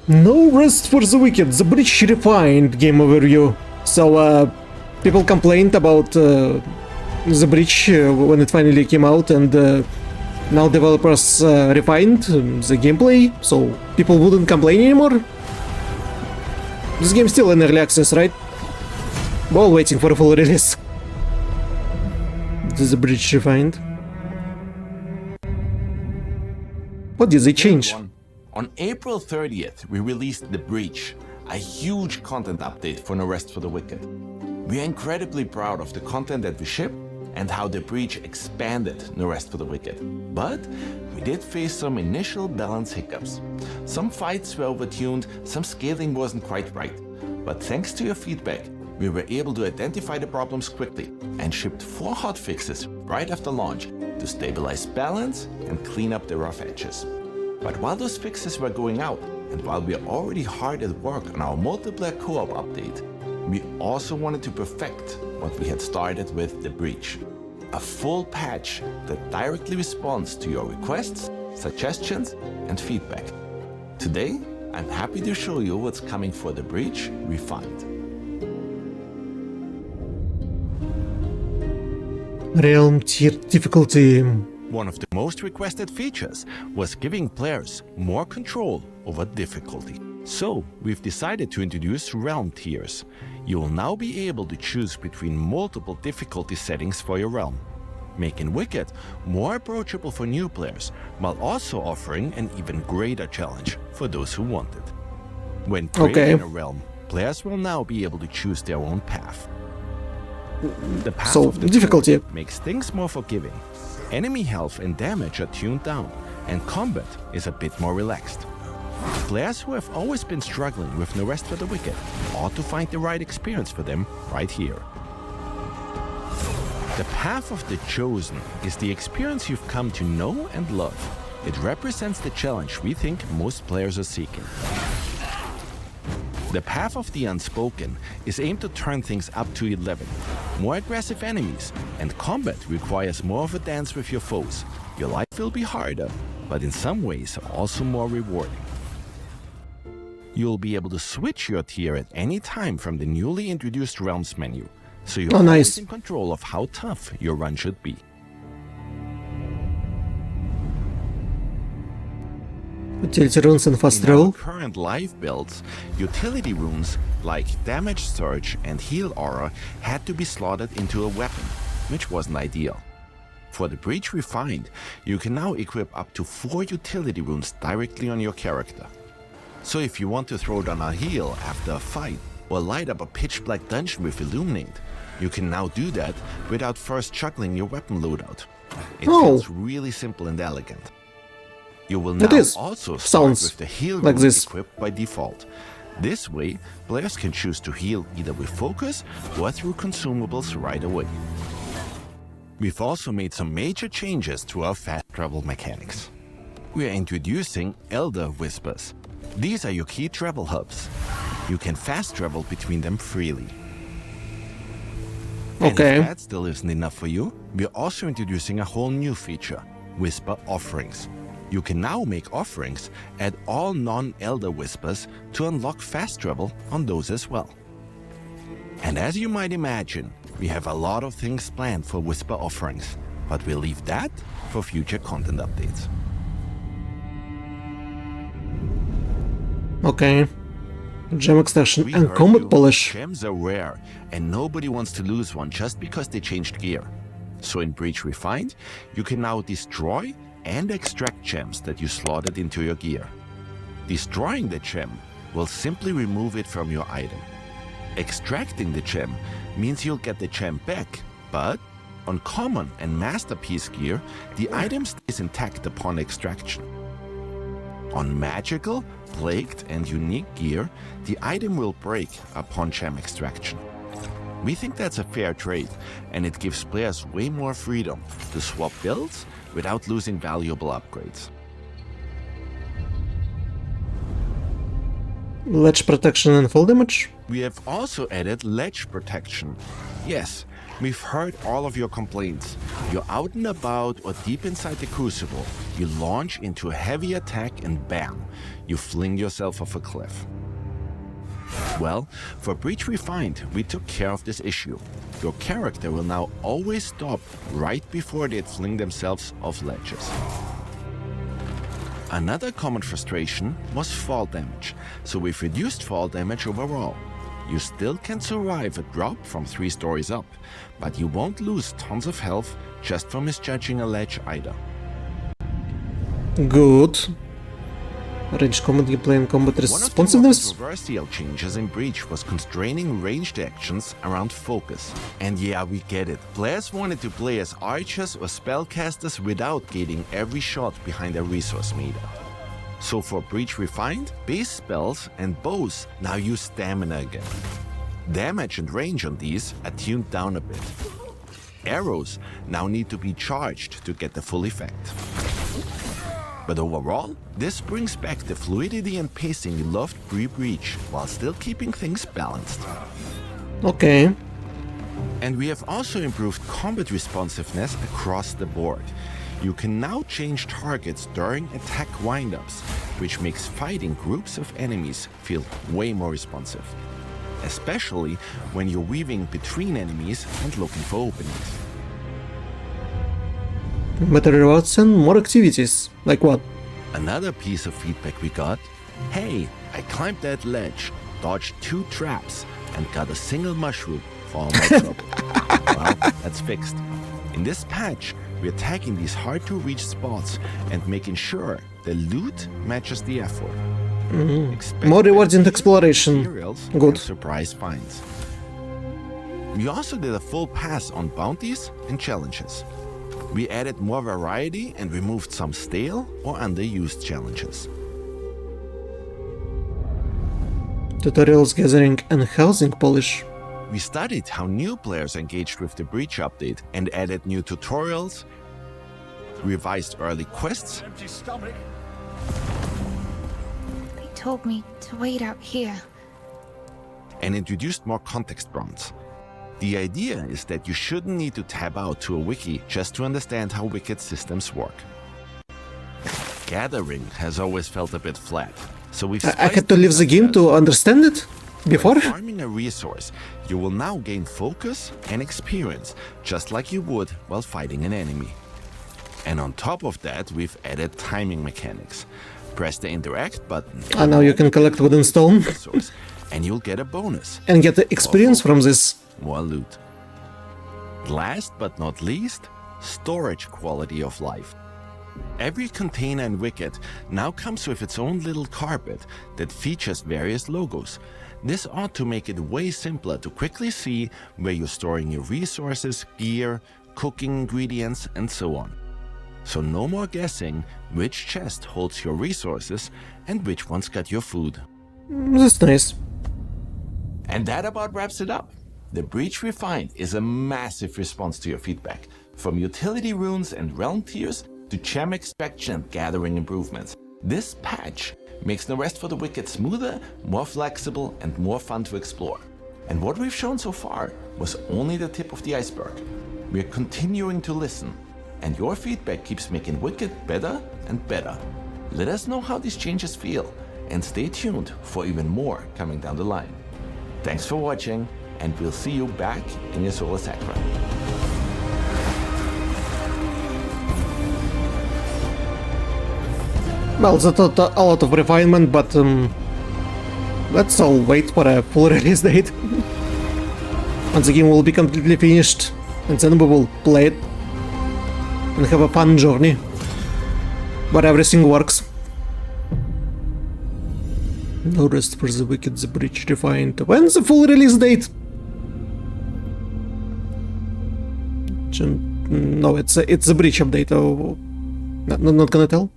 No rest for the wicked. The Breach Refined game overview. So, people complained about the Breach when it finally came out, and now developers refined the gameplay, so people wouldn't complain anymore. This game's still in early access, right? We're all waiting for a full release. This is the Breach Refined. What did they change? On April 30th, we released The Breach, a huge content update for No Rest for the Wicked. We are incredibly proud of the content that we shipped and how The Breach expanded No Rest for the Wicked. But we did face some initial balance hiccups. Some fights were overtuned, some scaling wasn't quite right. But thanks to your feedback, we were able to identify the problems quickly and shipped 4 hotfixes right after launch to stabilize balance and clean up the rough edges. But while those fixes were going out, and while we are already hard at work on our multiplayer co-op update, we also wanted to perfect what we had started with The Breach. A full patch that directly responds to your requests, suggestions, and feedback. Today, I'm happy to show you what's coming for The Breach Refined. Realm tier difficulty. One of the most requested features was giving players more control over difficulty. So, we've decided to introduce realm tiers. You will now be able to choose between multiple difficulty settings for your realm, making Wicked more approachable for new players, while also offering an even greater challenge for those who want it. When creating a realm, players will now be able to choose their own path. The path of the difficulty makes things more forgiving. Enemy health and damage are tuned down, and combat is a bit more relaxed. Players who have always been struggling with No Rest for the Wicked ought to find the right experience for them right here. The Path of the Chosen is the experience you've come to know and love. It represents the challenge we think most players are seeking. The Path of the Unspoken is aimed to turn things up to 11. More aggressive enemies, and combat requires more of a dance with your foes. Your life will be harder, but in some ways also more rewarding. You'll be able to switch your tier at any time from the newly introduced Realms menu, so you're always in control of how tough your run should be. Utility runes and fast travel. In our current live builds, utility runes like Damage Surge and Heal Aura had to be slotted into a weapon, which wasn't ideal. For The Breach Refined, you can now equip up to 4 utility runes directly on your character. So if you want to throw down a heal after a fight, or light up a pitch-black dungeon with Illuminate, you can now do that without first juggling your weapon loadout. It feels really simple and elegant. You will now also start with the heal rune equipped by default. This way, players can choose to heal either with focus or through consumables right away. We've also made some major changes to our fast travel mechanics. We are introducing Elder Whispers. These are your key travel hubs. You can fast travel between them freely. And if that still isn't enough for you, we're also introducing a whole new feature, Whisper Offerings. You can now make offerings at all non-Elder Whispers to unlock fast travel on those as well. And as you might imagine, we have a lot of things planned for Whisper Offerings, but we'll leave that for future content updates. Okay. Gem extraction and combat polish. Gems are rare, and nobody wants to lose one just because they changed gear. So in Breach Refined, you can now destroy and extract gems that you slotted into your gear. Destroying the gem will simply remove it from your item. Extracting the gem means you'll get the gem back, but on common and masterpiece gear, the item stays intact upon extraction. On magical, plagued, and unique gear, the item will break upon gem extraction. We think that's a fair trade, and it gives players way more freedom to swap builds without losing valuable upgrades. Ledge protection and fall damage? We have also added ledge protection. Yes, We've heard all of your complaints. You're out and about or deep inside the crucible. You launch into a heavy attack and bam, you fling yourself off a cliff. Well, for Breach Refined, we took care of this issue. Your character will now always stop right before they'd fling themselves off ledges. Another common frustration was fall damage, so we've reduced fall damage overall. You still can survive a drop from 3 stories up, but you won't lose tons of health just for misjudging a ledge either. Good. Range combat gameplay and combat responsiveness. One of the most controversial changes in Breach was constraining ranged actions around focus. And yeah, we get it. Players wanted to play as archers or spellcasters without gating every shot behind a resource meter. So for Breach Refined, base spells and bows now use stamina again. Damage and range on these are tuned down a bit. Arrows now need to be charged to get the full effect. But overall, this brings back the fluidity and pacing you loved pre-Breach, while still keeping things balanced. Okay. And we have also improved combat responsiveness across the board. You can now change targets during attack windups, which makes fighting groups of enemies feel way more responsive. Especially when you're weaving between enemies and looking for openings. Better rewards and more activities. Like what? Another piece of feedback we got: hey, I climbed that ledge, dodged 2 traps, and got a single mushroom for all my trouble. Well, that's fixed. In this patch, we're attacking these hard-to-reach spots and making sure the loot matches the effort. More rewards in exploration. Materials Good. and surprise finds. We also did a full pass on bounties and challenges. We added more variety and removed some stale or underused challenges. Tutorials gathering and housing polish. We studied how new players engaged with the Breach update and added new tutorials, revised early quests, They told me to wait out here. and introduced more context prompts. The idea is that you shouldn't need to tab out to a wiki just to understand how Wicked systems work. Gathering has always felt a bit flat, so we've I had to leave the game to understand it before? By farming a resource, you will now gain focus and experience, just like you would while fighting an enemy. And on top of that, we've added timing mechanics. Press the interact button. And now you can collect wooden stone resource, and you'll get a bonus. and get the experience from this. More loot. Last but not least, storage quality of life. Every container in Wicked now comes with its own little carpet that features various logos. This ought to make it way simpler to quickly see where you're storing your resources, gear, cooking ingredients, and so on. So no more guessing which chest holds your resources and which one's got your food. That's nice. And that about wraps it up. The Breach Refined is a massive response to your feedback, from utility runes and realm tiers to gem extraction and gathering improvements. This patch makes No Rest for the Wicked smoother, more flexible, and more fun to explore. And what we've shown so far was only the tip of the iceberg. We're continuing to listen, and your feedback keeps making Wicked better and better. Let us know how these changes feel, and stay tuned for even more coming down the line. Thanks for watching, and we'll see you back in your Solar Sacra. Well, that's a lot of refinement, but let's all wait for a full release date. Once the game will be completely finished, and then we will play it and have a fun journey where everything works. No Rest for the Wicked, the Breach Refined. When's the full release date? No, it's a Breach update. Oh, not gonna tell.